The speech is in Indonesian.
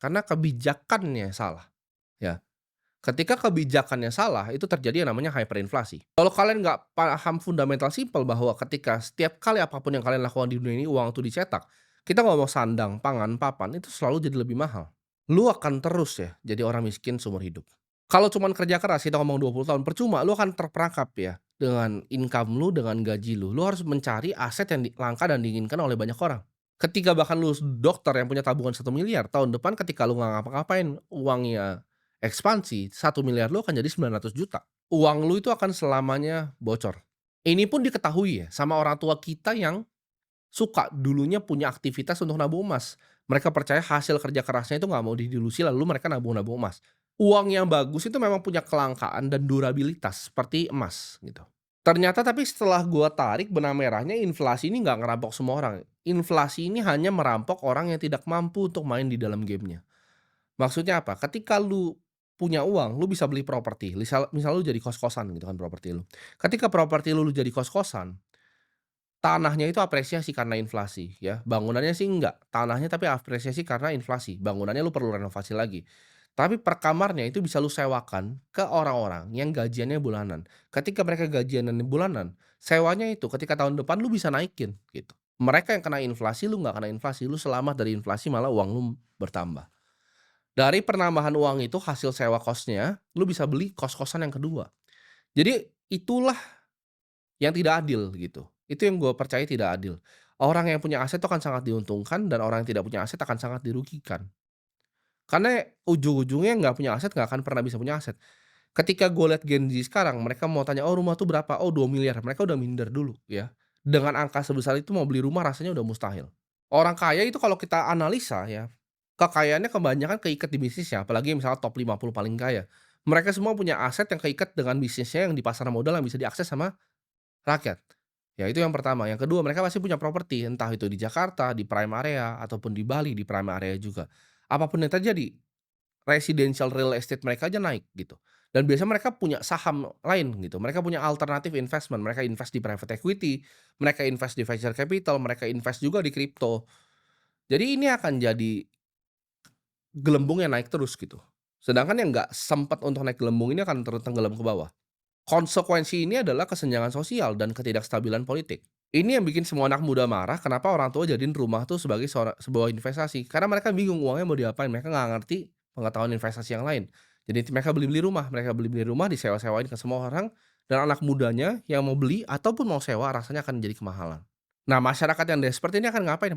karena kebijakannya salah, ya. Ketika kebijakannya salah, itu terjadi yang namanya hyperinflasi. Kalau kalian nggak paham fundamental simpel bahwa ketika setiap kali apapun yang kalian lakukan di dunia ini uang itu dicetak, kita ngomong sandang, pangan, papan, itu selalu jadi lebih mahal. Lu akan terus ya jadi orang miskin seumur hidup. Kalau cuman kerja keras, kita ngomong 20 tahun, percuma, lu akan terperangkap ya dengan income lu, dengan gaji lu. Lu harus mencari aset yang langka dan diinginkan oleh banyak orang. Ketika bahkan lu dokter yang punya tabungan 1 miliar, tahun depan ketika lu nggak ngapa-ngapain, uangnya ekspansi, 1 miliar lu akan jadi 900 juta. Uang lu itu akan selamanya bocor. Ini pun diketahui ya sama orang tua kita yang suka dulunya punya aktivitas untuk nabung emas. Mereka percaya hasil kerja kerasnya itu nggak mau didilusi lalu mereka nabung-nabung emas. Uang yang bagus itu memang punya kelangkaan dan durabilitas seperti emas gitu. Ternyata tapi setelah gua tarik benang merahnya, inflasi ini nggak ngerampok semua orang. Inflasi ini hanya merampok orang yang tidak mampu untuk main di dalam gamenya. Maksudnya apa? Ketika lu punya uang, lu bisa beli properti, misal lu jadi kos-kosan gitu kan properti lu. Ketika properti lu jadi kos-kosan, tanahnya itu apresiasi karena inflasi ya, bangunannya sih enggak, tanahnya tapi apresiasi karena inflasi, bangunannya lu perlu renovasi lagi. Tapi per kamarnya itu bisa lu sewakan ke orang-orang yang gajiannya bulanan. Ketika mereka gajiannya bulanan, sewanya itu ketika tahun depan lu bisa naikin gitu. Mereka yang kena inflasi, lu nggak kena inflasi, lu selamat dari inflasi malah uang lu bertambah. Dari penambahan uang itu hasil sewa kosnya, lu bisa beli kos-kosan yang kedua. Jadi itulah yang tidak adil gitu. Itu yang gue percaya tidak adil. Orang yang punya aset itu akan sangat diuntungkan dan orang yang tidak punya aset akan sangat dirugikan. Karena ujung-ujungnya nggak punya aset nggak akan pernah bisa punya aset. Ketika gue lihat Gen Z sekarang mereka mau tanya, "Oh rumah tuh berapa?" "Oh 2 miliar." Mereka udah minder dulu ya. Dengan angka sebesar itu mau beli rumah rasanya udah mustahil. Orang kaya itu kalau kita analisa ya, kekayaannya kebanyakan keikat di bisnisnya, apalagi misalnya top 50 paling kaya. Mereka semua punya aset yang keikat dengan bisnisnya yang di pasar modal yang bisa diakses sama rakyat. Ya itu yang pertama. Yang kedua, mereka pasti punya properti, entah itu di Jakarta, di prime area, ataupun di Bali, di prime area juga. Apapun yang terjadi, residential real estate mereka aja naik gitu. Dan biasanya mereka punya saham lain gitu, mereka punya alternatif investment, mereka invest di private equity, mereka invest di venture capital, mereka invest juga di crypto. Jadi ini akan jadi gelembung yang naik terus gitu. Sedangkan yang nggak sempat untuk naik gelembung ini akan tenggelam ke bawah. Konsekuensi ini adalah kesenjangan sosial dan ketidakstabilan politik. Ini yang bikin semua anak muda marah kenapa orang tua jadiin rumah tuh sebagai sebuah investasi. Karena mereka bingung uangnya mau diapain, mereka nggak ngerti pengetahuan investasi yang lain. Jadi mereka beli-beli rumah disewa-sewain ke semua orang dan anak mudanya yang mau beli ataupun mau sewa rasanya akan jadi kemahalan. Nah, masyarakat yang desperate ini akan ngapain?